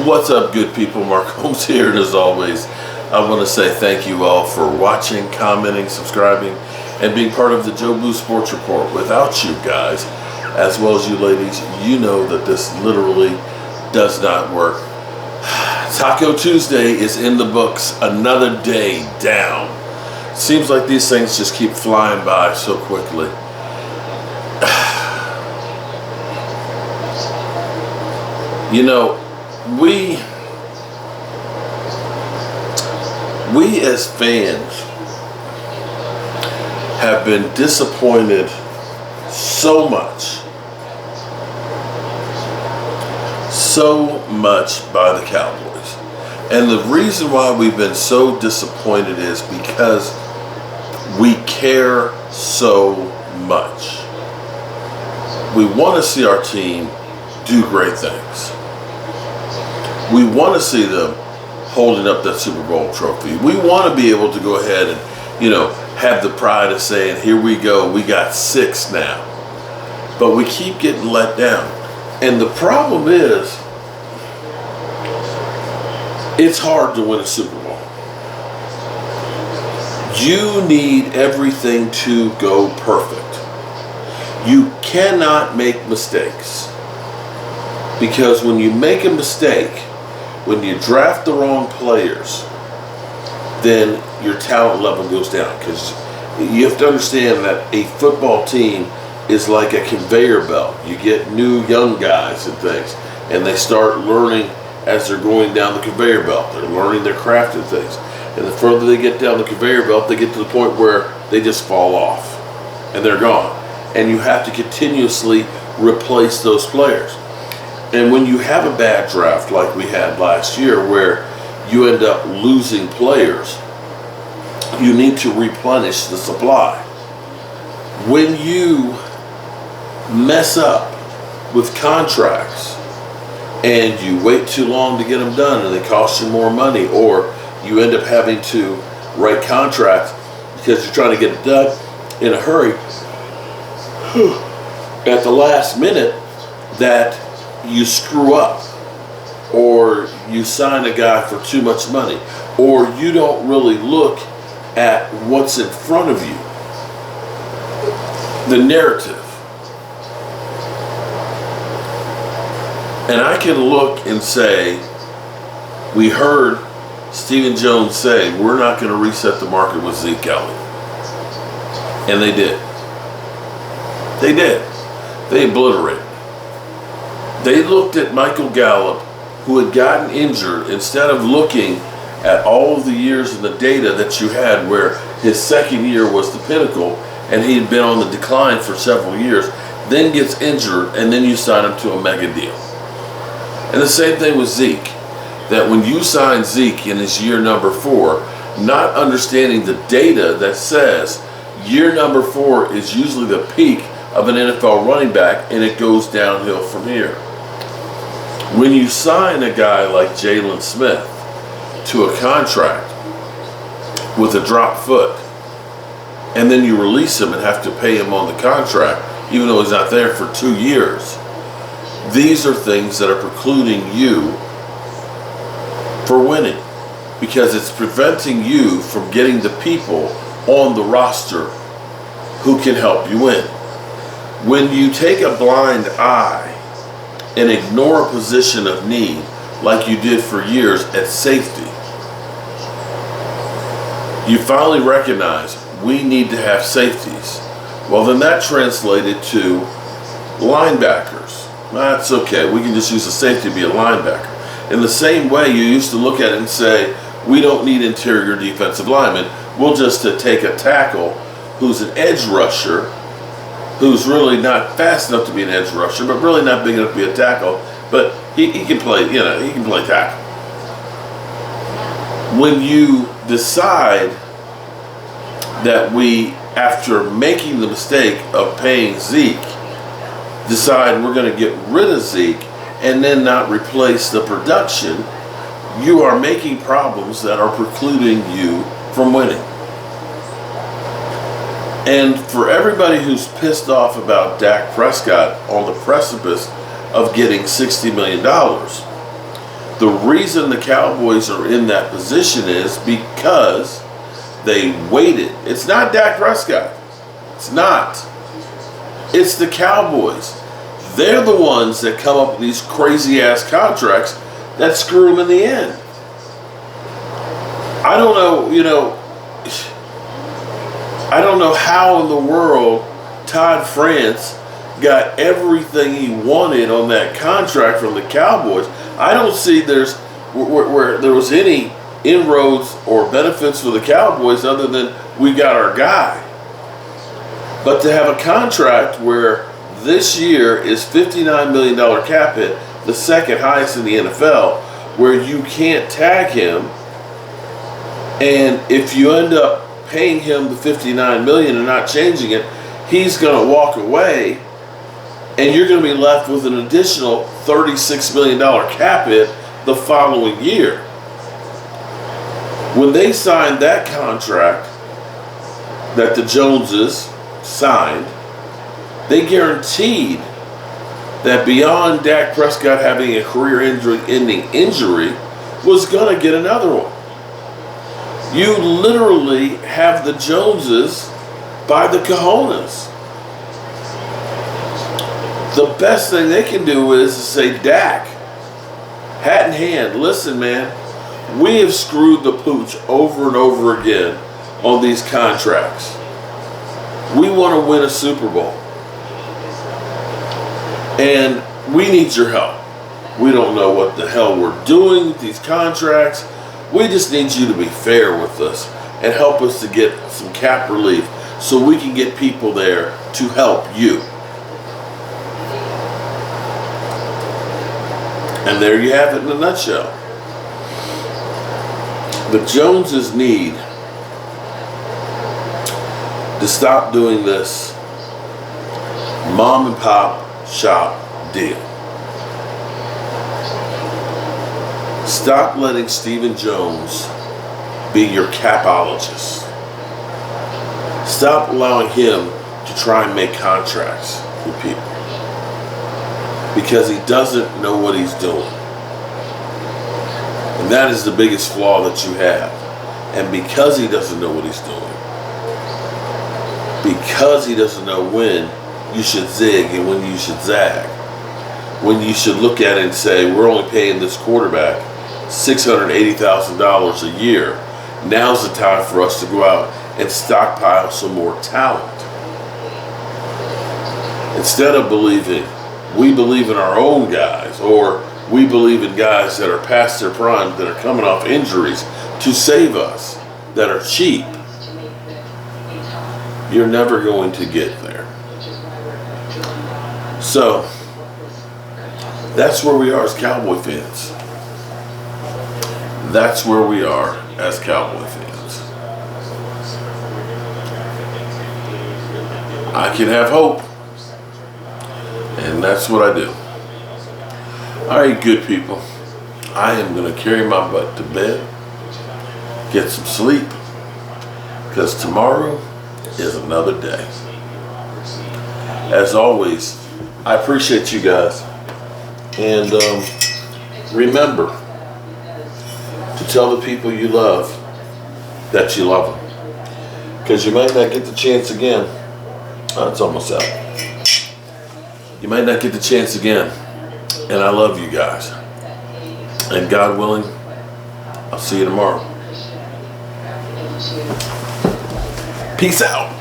What's up, good people? Mark Holmes here, and as always, I want to say thank you all for watching, commenting, subscribing, and being part of the Joe Blue Sports Report. Without you guys, as well as you ladies, you know that this literally does not work. Taco Tuesday is in the books, another day down. Seems like these things just keep flying by so quickly. You know, we as fans have been disappointed so much by the Cowboys. And the reason why we've been so disappointed is because we care so much. We want to see our team do great things. We want to see them holding up that Super Bowl trophy. We want to be able to go ahead and, have the pride of saying, here we go, we got 6 now. But we keep getting let down. And the problem is, it's hard to win a Super Bowl. You need everything to go perfect. You cannot make mistakes. Because when you make a mistake, when you draft the wrong players, then your talent level goes down. Because you have to understand that a football team is like a conveyor belt. You get new young guys and things, and they start learning as they're going down the conveyor belt. They're learning their craft and things. And the further they get down the conveyor belt, they get to the point where they just fall off, and they're gone. And you have to continuously replace those players. And when you have a bad draft like we had last year where you end up losing players, you need to replenish the supply. When you mess up with contracts and you wait too long to get them done and they cost you more money, or you end up having to write contracts because you're trying to get it done in a hurry at the last minute, that you screw up, or you sign a guy for too much money, or you don't really look at what's in front of you, the narrative. And I can look and say, we heard Stephen Jones say, we're not going to reset the market with Zeke Elliott. And they did. They did. They obliterated. They looked at Michael Gallup, who had gotten injured, instead of looking at all of the years and the data that you had where his second year was the pinnacle and he had been on the decline for several years, then gets injured, and then you sign him to a mega deal. And the same thing with Zeke, that when you sign Zeke in his year number 4, not understanding the data that says year number 4 is usually the peak of an NFL running back, and it goes downhill from here. When you sign a guy like Jalen Smith to a contract with a drop foot, and then you release him and have to pay him on the contract, even though he's not there for 2 years, these are things that are precluding you for winning, because it's preventing you from getting the people on the roster who can help you win. When you take a blind eye and ignore a position of need like you did for years at safety, you finally recognize we need to have safeties. Well, then that translated to linebackers. That's okay, we can just use a safety to be a linebacker. In the same way, you used to look at it and say, we don't need interior defensive linemen, we'll just take a tackle who's an edge rusher, who's really not fast enough to be an edge rusher, but really not big enough to be a tackle, but he can play, he can play tackle. When you decide that we, after making the mistake of paying Zeke, decide we're going to get rid of Zeke and then not replace the production, you are making problems that are precluding you from winning. And for everybody who's pissed off about Dak Prescott on the precipice of getting $60 million, The reason the Cowboys are in that position is because they waited. It's not Dak Prescott. It's not. It's the Cowboys. They're the ones that come up with these crazy ass contracts that screw them in the end. I don't know how in the world Todd France got everything he wanted on that contract from the Cowboys. I don't see where there was any inroads or benefits for the Cowboys other than we got our guy. But to have a contract where this year is $59 million cap hit, the second highest in the NFL, where you can't tag him, and if you end up paying him the $59 million and not changing it, he's going to walk away, and you're going to be left with an additional $36 million cap hit the following year. When they signed that contract that the Joneses signed, they guaranteed that beyond Dak Prescott having a career-ending injury, was going to get another one. You literally have the Joneses by the cojones. The best thing they can do is to say, Dak, hat in hand, listen, man, we have screwed the pooch over and over again on these contracts. We want to win a Super Bowl. And we need your help. We don't know what the hell we're doing with these contracts. We just need you to be fair with us and help us to get some cap relief so we can get people there to help you. And there you have it in a nutshell. The Joneses need to stop doing this mom and pop shop deal. Stop letting Stephen Jones be your capologist. Stop allowing him to try and make contracts with people, because he doesn't know what he's doing. And that is the biggest flaw that you have. And because he doesn't know what he's doing, because he doesn't know when you should zig and when you should zag, when you should look at it and say, we're only paying this quarterback $680,000 a year. Now's the time for us to go out and stockpile some more talent. Instead of believing, we believe in our own guys, or we believe in guys that are past their prime, that are coming off injuries to save us, that are cheap, you're never going to get there. So, that's where we are as Cowboy fans. That's where we are as Cowboy fans. I can have hope. And that's what I do. Alright, good people. I am going to carry my butt to bed. Get some sleep. Because tomorrow is another day. As always, I appreciate you guys. And remember to tell the people you love that you love them. Because you might not get the chance again. Oh, it's almost out. You might not get the chance again. And I love you guys. And God willing, I'll see you tomorrow. Peace out.